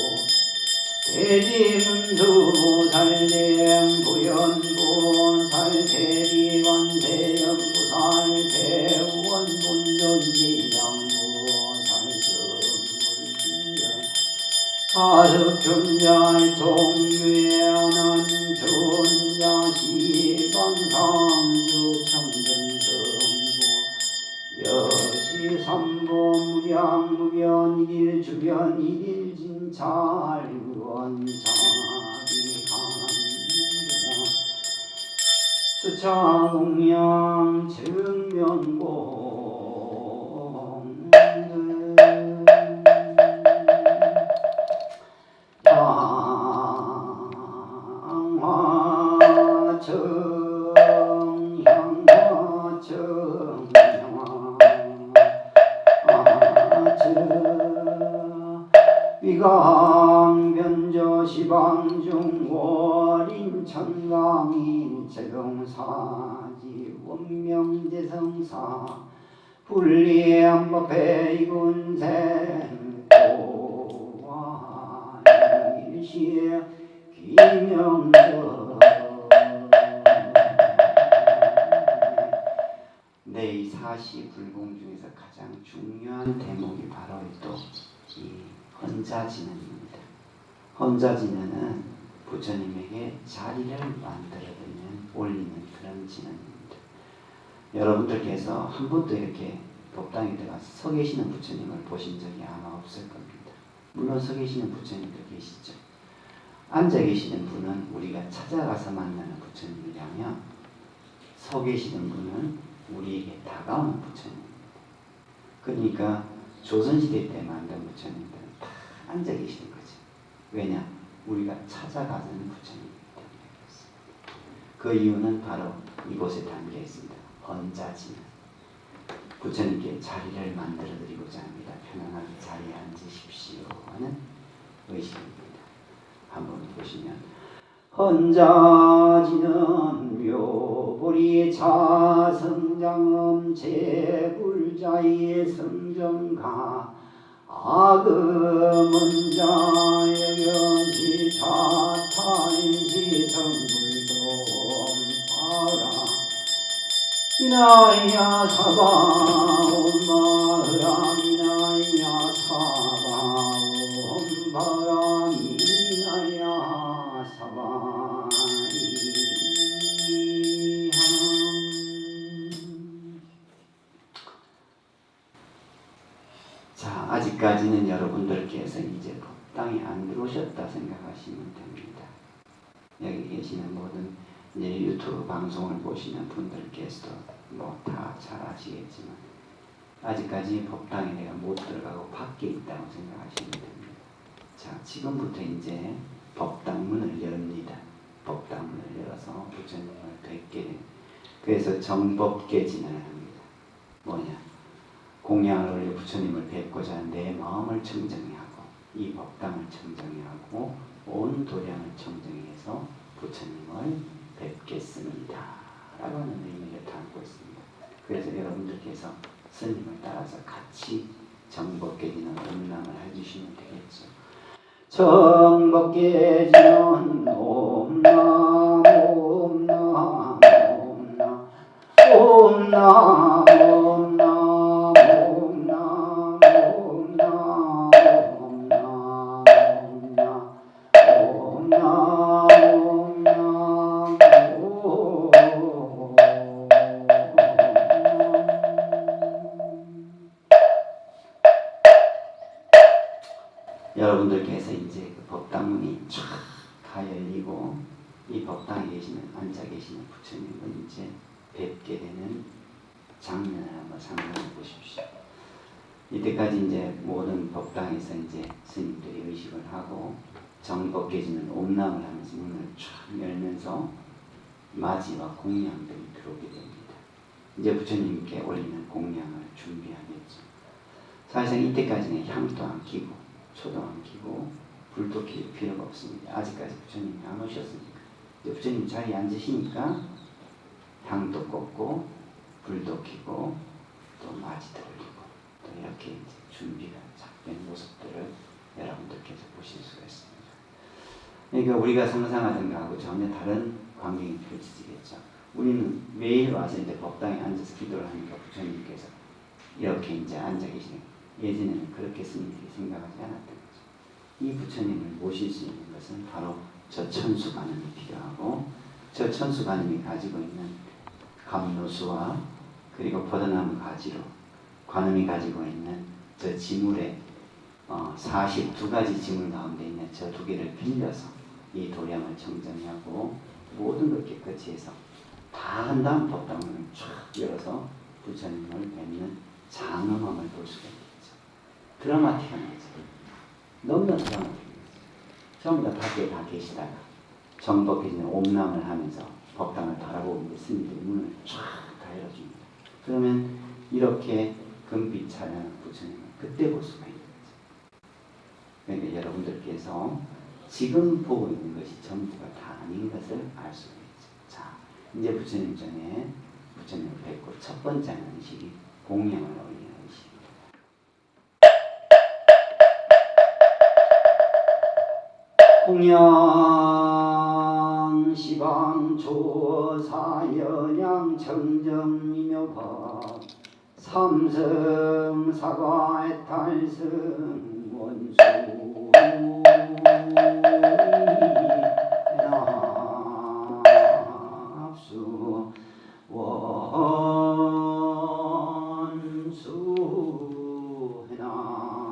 대지문수보살대행 부연보살 대비관대연보살 대원본전지장보살 전불신전 가득존자의 통유에어난 존자 시방상주 청정성보 여시삼보 무량무변 일주변 일진찰 원자비간주량 수차공양 증명공 방화청 향화청 위강변저 시방중 월인천강인 제동사지 원명제성사 불리암법회 이군생 고와일시에 기명적 내 사시 불공 중에서 가장 중요한 대목이 바로 또 이 헌자진언입니다. 헌자진언은 부처님에게 자리를 만들어드리는 올리는 그런 진언입니다. 여러분들께서 한 번도 이렇게 법당에 들어가서 서 계시는 부처님을 보신 적이 아마 없을 겁니다. 물론 서 계시는 부처님도 계시죠. 앉아 계시는 분은 우리가 찾아가서 만나는 부처님이라면 서 계시는 분은 우리에게 다가오는 부처님입니다. 그러니까 조선시대 때 만든 부처님들은 다 앉아 계시는 거죠. 왜냐? 우리가 찾아가는 부처님이기 때문에 그렇습니다. 그 이유는 바로 이곳에 담겨 있습니다. 헌자지는 부처님께 자리를 만들어 드리고자 합니다. 편안하게 자리에 앉으십시오 하는 의식입니다. 한번 보시면 헌자지는 묘보리 자성장음 제불자의 성정가 아금은자 여경지 자타인시 성불도 파라 이나야 사바 엄마라 이나야 사바 엄마라 이나야 사바 자, 아직까지는 여러분들께서 이제 법당에 안 들어오셨다 생각하시면 됩니다. 여기 계시는 모든 이제 유튜브 방송을 보시는 분들께서도 뭐 다 잘 아시겠지만 아직까지 법당에 내가 못 들어가고 밖에 있다고 생각하시면 됩니다. 자, 지금부터 이제 법당 문을 엽니다. 법당 문을 열어서 부처님을 뵙게 됩니다. 그래서 정법계진을 합니다. 뭐냐? 공양을 올려 부처님을 뵙고자 내 마음을 청정하고 이 법당을 청정하고 온 도량을 청정해서 부처님을 뵙겠습니다 라고 하는 의미를 담고 있습니다. 그래서 여러분들께서 스님을 따라서 같이 정법계지는 음람을 해주시면 되겠죠. 정법계지는 옴남 옴남 옴남 옴남 여러분들께서 이제 그 법당문이 쫙 다 열리고 이 법당에 계시는 앉아 계시는 부처님을 이제 뵙게 되는 장면을 한번 상상해 보십시오. 이때까지 이제 모든 법당에서 이제 스님들이 의식을 하고 정법계지는 옴람을 하면서 문을 쫙 열면서 맞이와 공양들이 들어오게 됩니다. 이제 부처님께 올리는 공양을 준비하겠죠. 사실상 이때까지는 향도 안 켜고 초도 안 켜고 불도 켤 필요가 없습니다. 아직까지 부처님이 안 오셨으니까. 이제 부처님 자리에 앉으시니까 향도 꽂고 불도 켜고 또 맞이도 올리고 또 이렇게 이제 준비가 된 모습들을 여러분들께서 보실 수가 있습니다. 그러니까 우리가 상상하던 것하고 전혀 다른 광경이 펼쳐지겠죠. 우리는 매일 와서 이제 법당에 앉아서 기도를 하니까 부처님께서 이렇게 이제 앉아 계시는 예전에는 그렇게 스님들이 생각하지 않았던 거죠. 이 부처님을 모실 수 있는 것은 바로 저 천수관음이 필요하고 저 천수관음이 가지고 있는 감로수와 그리고 포도나무 가지로 관음이 가지고 있는 저 지물의 42가지 지물 가운데 있는 저 두 개를 빌려서 이 도량을 청정하고 모든 걸 깨끗이 해서 다 한 다음 법당문을 쫙 열어서 부처님을 뵙는 장엄함을 볼 수가 있겠죠. 드라마틱한 거죠. 너무나 드라마틱한 거죠. 전부 다 밖에 다 계시다가 정법계지는 옴람을 하면서 법당을 바라보는데 스님들이 문을 쫙 다 열어줍니다. 그러면 이렇게 금빛 찬란한 부처님을 그때 볼 수가 있는 거죠. 그러니까 여러분들께서 지금 보고 있는 것이 전부가 다 아닌 것을 알 수가 있죠. 자, 이제 부처님 전에 부처님을 뵙고 첫 번째 하는 의식이 공양을 올리는 의식입니다. 공양 시방 조사연양 청정이묘법 삼성 사과의 탈승 원수 합수 원수 해나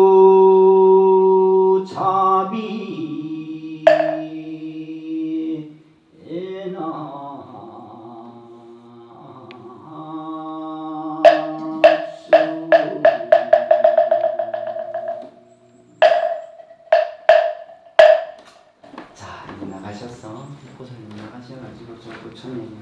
원수 자비 에나 부처님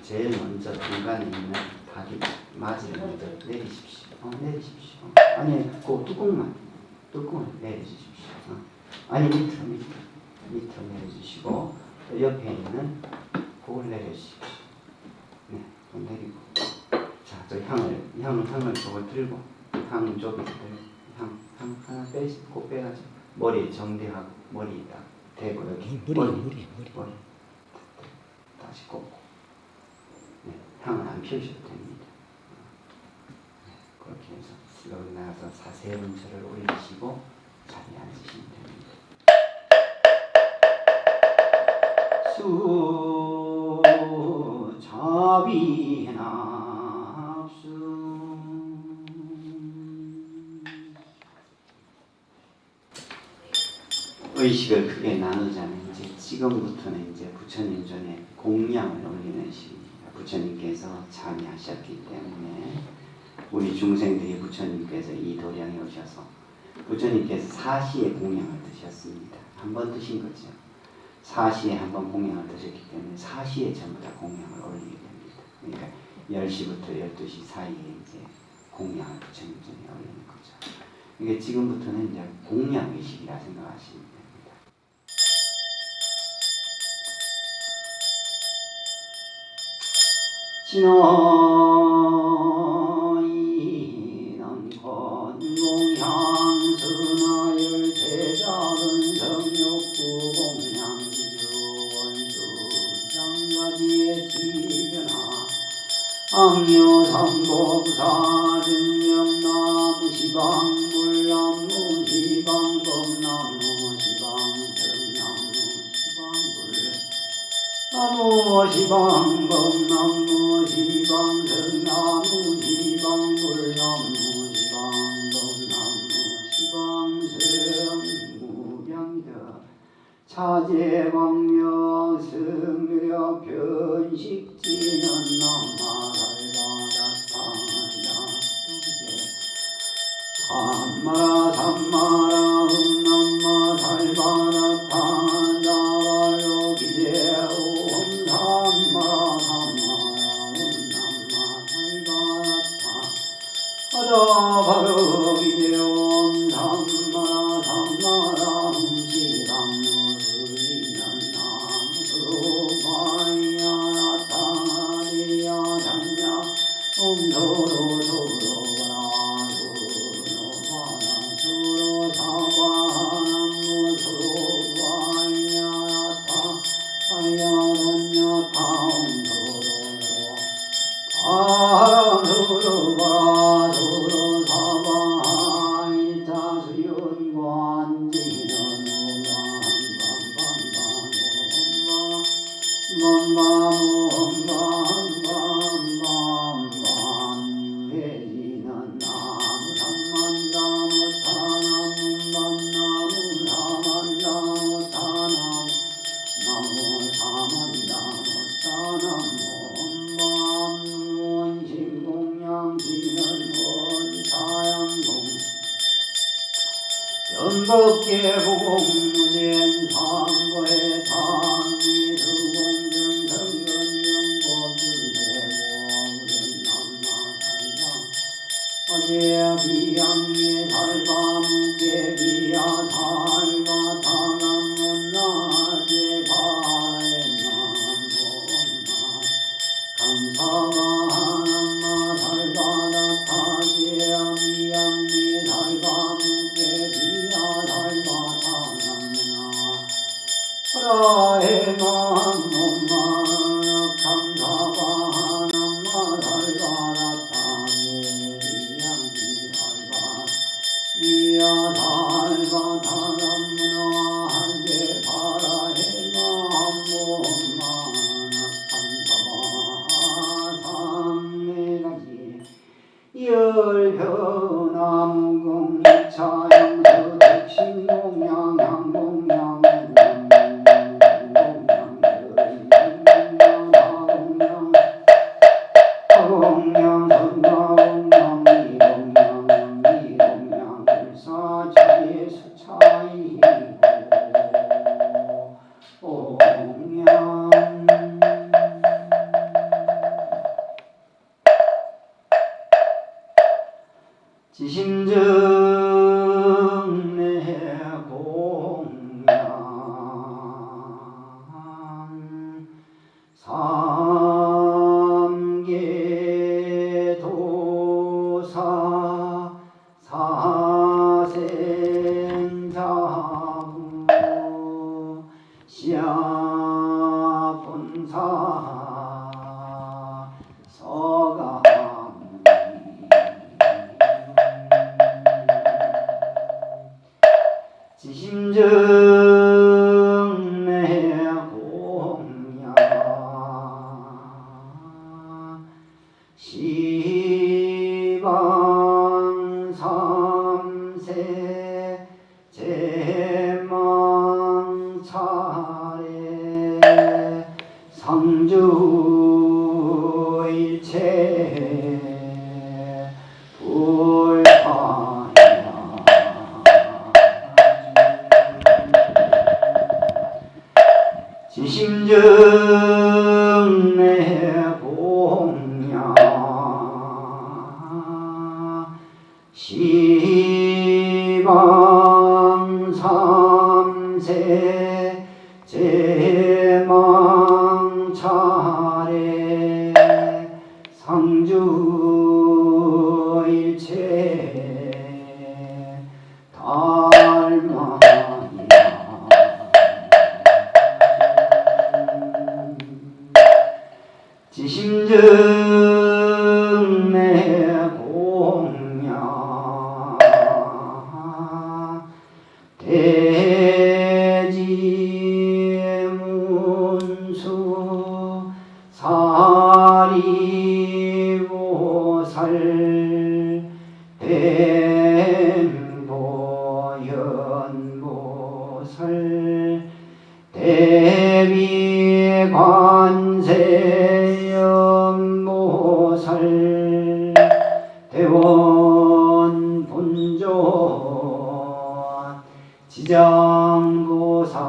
제일 먼저 중간에 있는 다리 맞이를 먼저 내리십시오. 내리십시오. 아니 그 뚜껑을 내려주십시오. 아니 밑으로 내려주시고 또 옆에 있는 그걸 내려주십시오. 네, 좀 내리고. 자, 또 향을 저걸 들고 향 쪽에 향 하나 빼고 빼가지고 머리 정리하고 머리에다 대고 여기 머리 다시 꽂고. 네, 향은 안 피우셔도 됩니다. 네, 그렇게 해서 여기 나가서 사세음절을 올리시고 자리에 앉으시면 됩니다. 수자비납수 의식을 크게 나누자면 이제 지금부터는 이제 부처님 전에 공양을 올리는 시기입니다. 부처님께서 참여하셨기 때문에 우리 중생들이 부처님께서 이 도량에 오셔서 부처님께서 사시에 공양을 드셨습니다. 한 번 드신 거죠. 사시에 한 번 공양을 드셨기 때문에 사시에 전부 다 공양을 올리게 됩니다. 그러니까 10시부터 12시 사이에 이제 공양을 부처님 전에 올리는 거죠. 이게 지금부터는 이제 공양 의식이라 생각하시면 됩니다. 진어이는 건공향수나열 제작은 성욕구 공양지주원수 장가지의 지변하 악녀상법사 증명나무 시방불나무 시방법나무 시방성나무 시방불 나무 시방법나무 시방성나무 시방불나무 시방법나무 시방성무량이다 차제광명 승려 변식지는 남마달바다타야 삼마라 흠남마 달바다타 나와요 기대오 삼마라 흠남마 달바다타 하다 바로 기대오 삼마라 흠시방노 수리는 남수마야 나타리야 장야 엄도로 연법계 보공무진 상거의 당미수공정 성근명법주대보무른 남마살자 어제 비양미 살바 묵계 비야 살바 당암문나제 바에남범나 감사가 남마 살바다 타제야 미양미 살바 묵계 라에만 몸만 감사가 남마 살바라타니 미양미 살바 미야 살바 타남무나 한데 바라에만 몸만 감사가 삼내가지 열변나무공 차영서 백신공양 양공양 수차이고 옹양 지심증 내 공양 삼계도사 사생자부 시야본사 서가모니 지심증 내 공양 시방 삼세 제망차례 상주 일체 불파야 지심증 내 공양 시방 삼세 제망차례 상주 일체 달마야 지심증 내 공양 대지문수 사리보살 뱀보현보살 대비관세음보살 대원본존 지장보살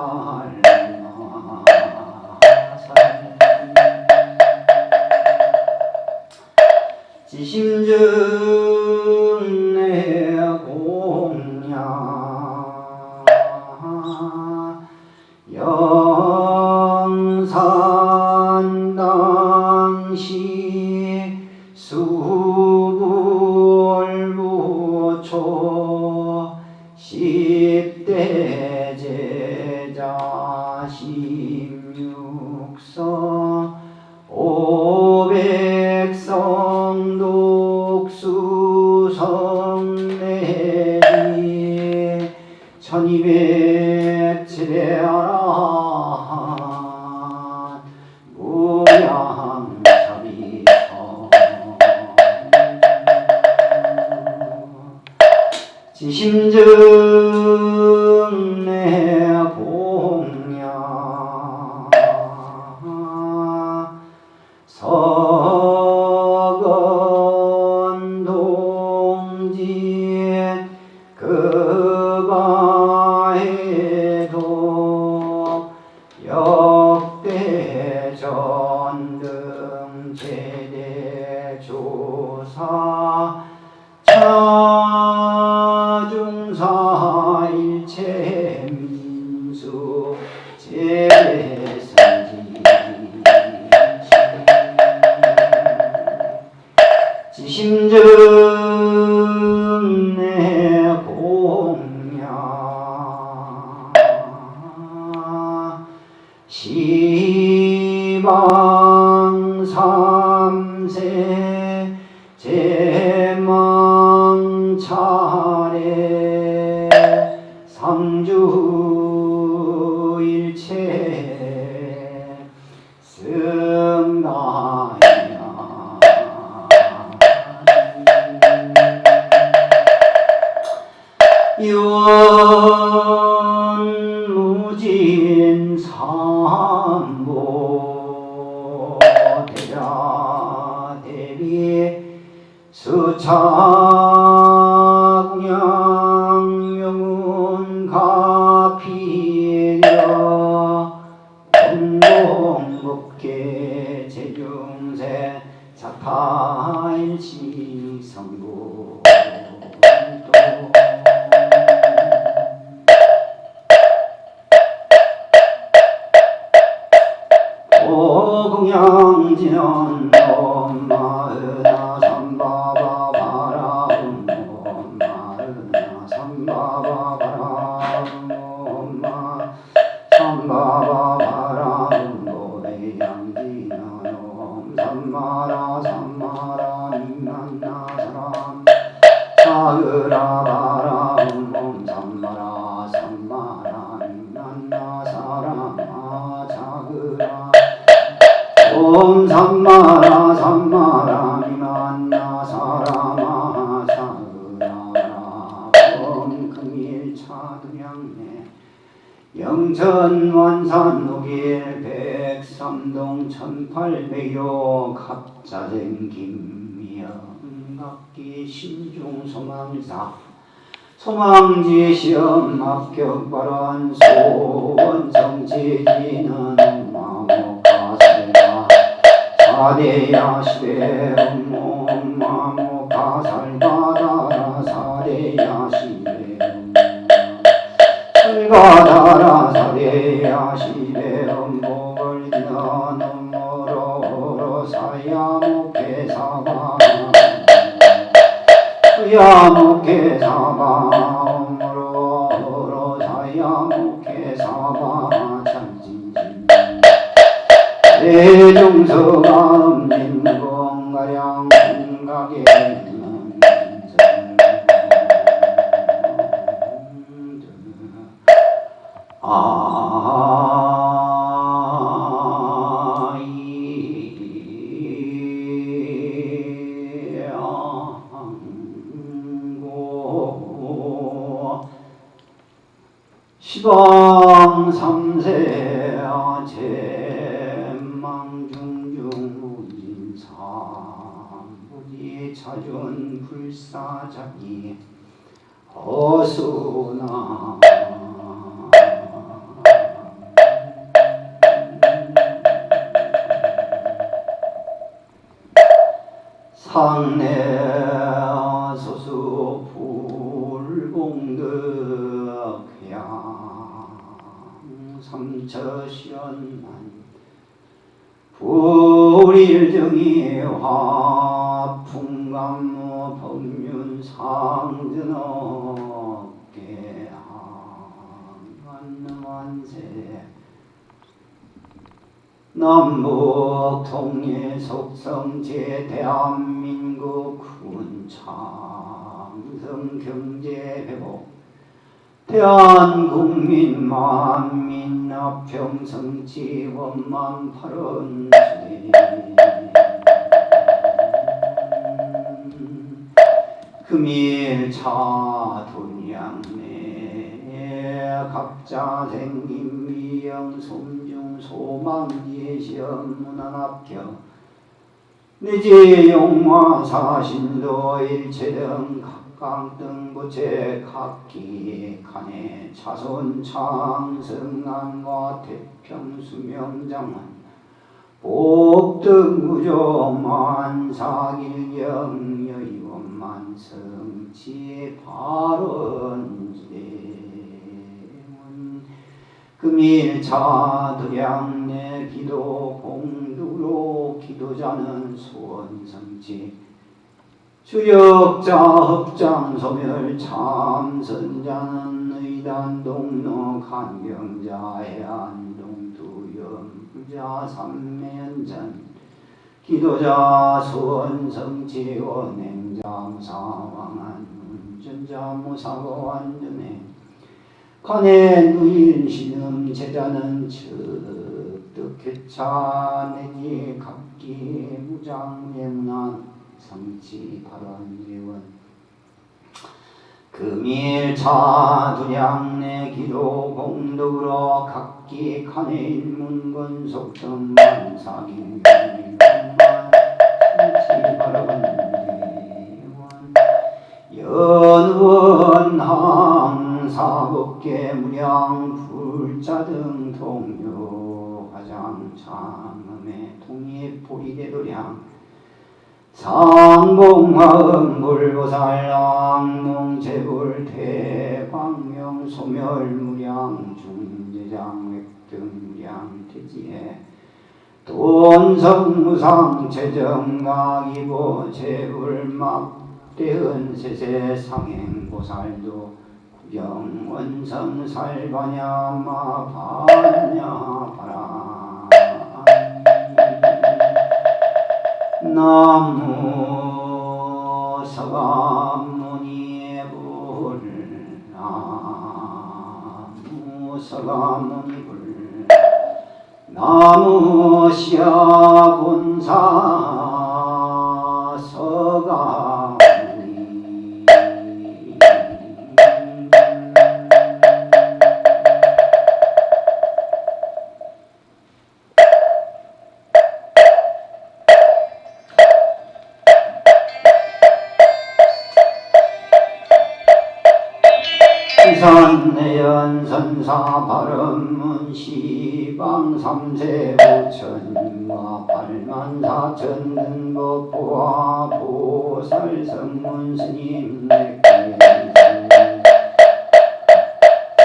지심증 내 공양 영산당시 수불부초 10대 제자 16성 500성 독수성내리 1207의 아라한 무량자비성 지심증 내 공양 서건동지 그바해도 역대전등 제대조사 차중사 일체민수 제대선지 지심증 내 공양 시방 삼세 제망차례 상주 일체 승나야 유언무진 삼보 대자 대비 수차궁양 영문 가피려 공동법계 제중세 자파일치 성부 차두량네 영천완산 녹일 백삼동 1801호 갑자생 김미영각기 신중소망사 소망지 시험 합격 발언 소원성 지지는 마모가살가 사대야 시대 음모 마모가살가다라 사대야 시대 설가다라 사대야 시대 음목을 너는 음모로 사야목해사바 야목해사바음으로 사야목해사바 참진진 대종서가 음진공가량 공각에 시방 삼세 제망중중무진사 무지 차준 불사자기 어수나 상내 소수 불공덕양 삼처시연만 불일정이 화풍감무 법륜상전업계 한만세 남북 통일 속성제 대한민국 군창성 경제 회복 대한국민 만민합평 성지 원만 발언지 금일차 돈양내 각자 생긴 미영 손중 소망지의 시험 문안합격 내지 용화 사신도 일체등 각강 부채 각기 칸에 차손 창승안과 태평수명장은 복등구조 만사길경 여의원만성지 발언지대문 금일차 도량내 기도 공두로 기도자는 수원성지 주역자 흡장 소멸 참선자는 의단 동로 간경자 해안동 두염 부자 삼매연전 기도자 수원성지 원행자 무사왕한 운전자 무사고 완전해 관에 누인 신음 제자는 즉득회차 내지 각기 무장예문안 성지 발언지원 금일차 두량내 기도 공덕으로 각기 칸에 일문건 속성 만사긴 성지 발언지원 연원 항사법계 무량 불자 등 동료 화장 장음의 통일 보리대도량 상공화음 불보살 왕농제불 대광명 소멸무량 중제장 획등무량 태지에 돈성무상 재정가기보 제불막대은 세세 상행보살도 구경원성살바냐 마바냐 바라 나무 서가모니의 불 나무 서가모니 불 나무 시아본사 서가모니 대산내연 선사 발음문 시방 삼세 부처님과 팔만사천 등법보아 보살 성문 스님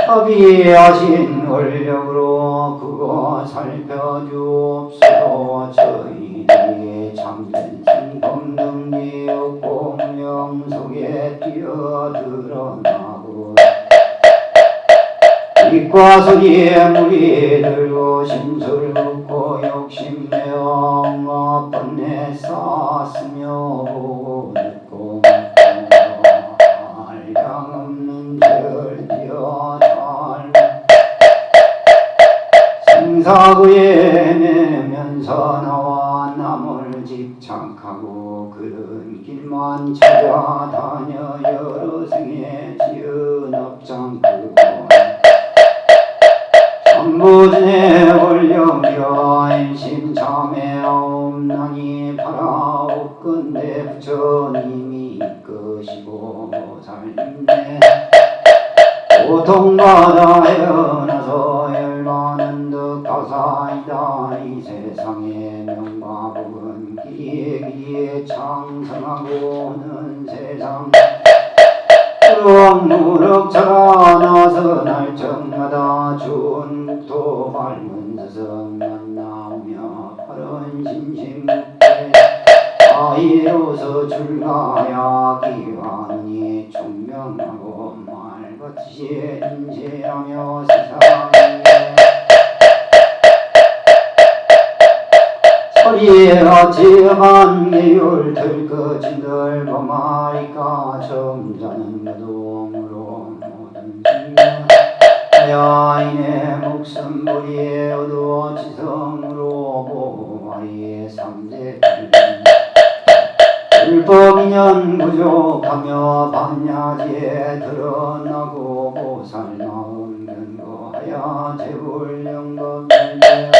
합의하신 원력으로 그거 살펴주옵소서. 저희들이 참된 신법능지 공명 속에 뛰어들어나고 빛과 소리에 무리 들고 심술 긋고 욕심내어 번뇌 쌓았으며 보고 듣고 알량 없는 죄를 지어 생사구에 매면서 나와 남을 집착하고 그런 길만 찾아다녀 여러 생에 지은 업장 크고 전부전에 올려밀어 일심참회하옵나니 바라옵건대 부처님이 이끄시고 살림내 고통받아 헤어나서 열반은 득하사이다. 이 세상의 명과 복은 길이에 창성하고는 세상 무럭무럭 자라나서 날정마다 좋은 국토 밝은 스승 만나오며 바른 심심묵대 아이로서 출가야 기와니 총명하고 말같이 인지하며 세상에 서리같이 계율 들거진들 범하리까 점자는 노동으로 모든 생명 야인의 목숨 부리에 얻어 지성으로 보아리의 삼대 불법인연 부족하며 반야지에 드러나고 보살 마음 근거하여 제불영법인데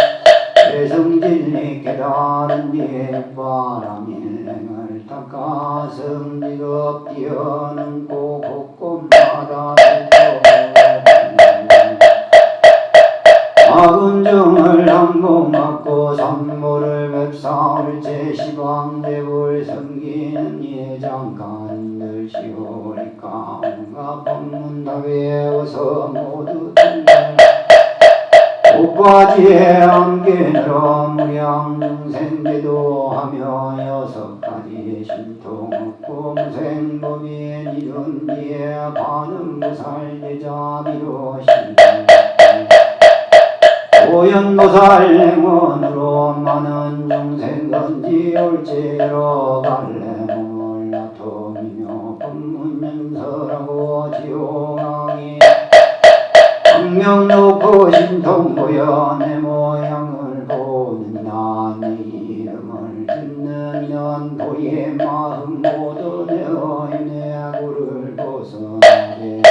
대성진리 깨달은 일바람 일행을 닦아 성지급 뛰어넘고 곳곳마다 아군중을 항공받고 산모를 맵사올 제시방대불 섬기는 예장간들 시오리까 온갖 법문답에 어서 모두 등장 옷바지에 안개늘어 무량중생제도하며 여섯 가지 신통 없고 무생법인 이른 뒤에 반응보살 제자비로 신경 오연보살 행원으로 많은 중생 건지올지로 갈래물 나토이며 법문연설하고 지호강이 악명 놓고 신통 보여 내 모양을 보는 나 내 이름을 듣는 이는 도리의 마음 모두 내어 내 악을 벗어나게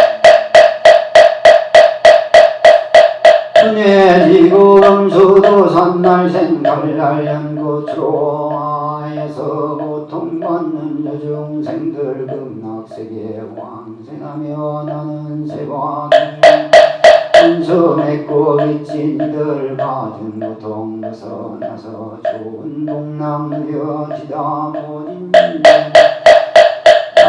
은혜지고 금수도 산날 생갈날 연고추로 아에서 고통받는 여중생들 극락세계 왕생하며 나는 세관 은수 맺고 미친들 받은 고통 벗어나서 좋은 복남 누려지다 모진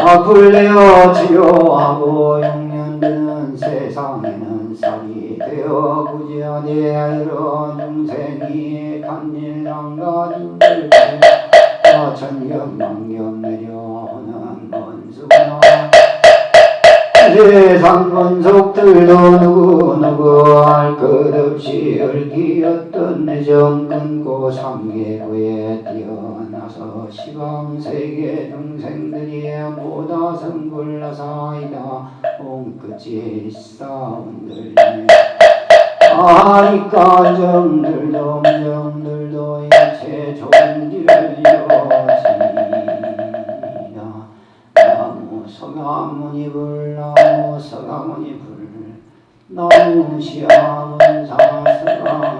악을 내어 치료하고 용년드는 세상에는 쌀이 되어 구제하되 이런 중생이 간일랑 가진들 천경만경 내려오는 원수구나 세상 권속들도 누구누구 할 것 없이 얽히었던 내정 끊고 삼계구에 뛰어나서 시방세계 중생들이 모다 성불나사이다 옹끝이 싸움들이 아니까 정들도 정들도 일체 좋은 길을 이어지이다 나무 서가모니 불 나무 서가모니 불 나무 시아문사 서가모니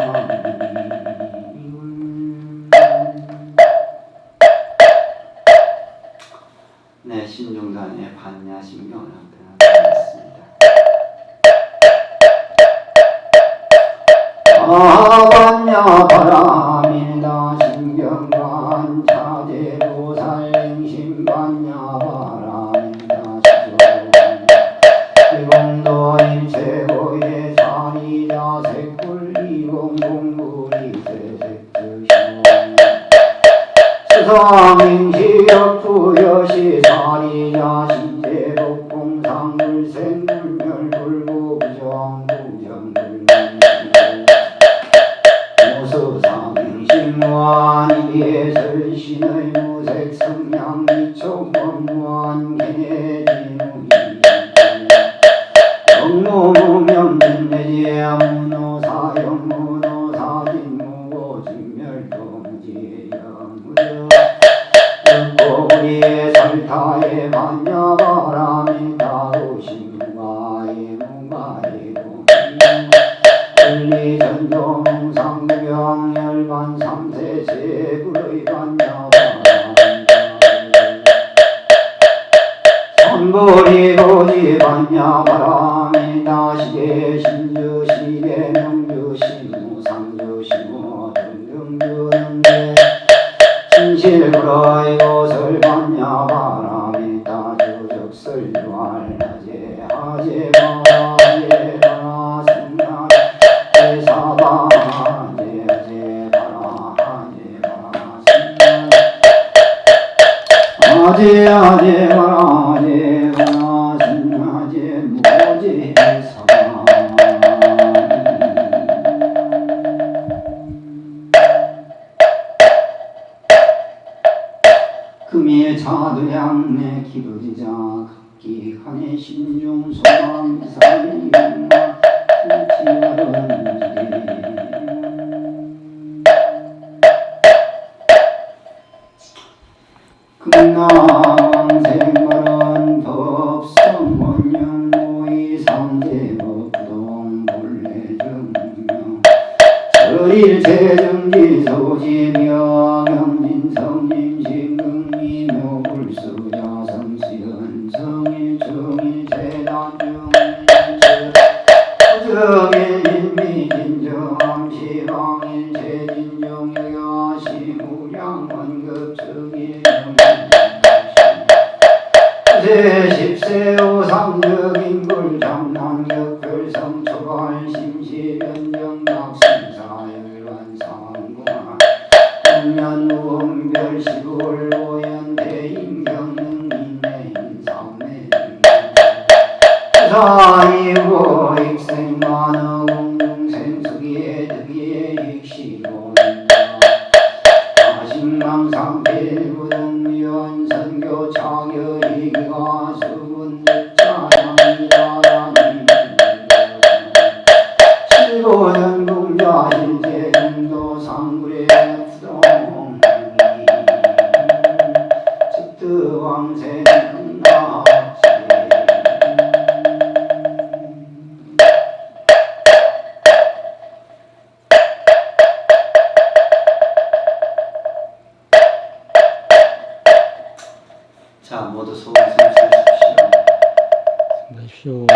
네, 신중단의 반야심경을 한번 하겠습니다. 불생불멸불고 부정불정불 무서상행심무한이계설신의 무색성량 미촉법무한 개내지무이 정무명진내지무노사영무노사진무고진멸도무지영무저 고리의 설타의 반야바람이 다도심무가의 무가의 천리전도몽상무경열반 삼세 제불의 반야바람 선보리고지 반야바람이 다시계 신주시계 명주시무 상주시무 등등주는데 진실불의 곳을 반야바람이 다주적설주할하제 하제바라제바라 승하제 사바하제 하제바라 하제바라 승하제 하제바라 하제바라 승하제 무고제 사바 금일 차두량내 기부지자 각기간의 신중 소망 이사의 영마 지지하는지 금나왕생발은 법성원영 모의상제법 부동 본래정명 절일재정지 소지명 명진성님 심금이묘 불수자 성시은 성일 중일 재단중 정일 인미진정 시방일 재진정 여야시무량 원급 정일 제10세 오상적인 불장난격 별성초발 심시변정 낙심사열반상구만 년무음별 시골 오연 대인경능인내인상내 사이고 익생만의 공중생수기에 득이에 익시고인다 아식망상필부등위원 선교 차교이기가 수분득자양이라라니 실고전공자 실제정도 상굴의 부동 즉득왕생 금나치 자 모두 소원 성취하십시오. 하십시오.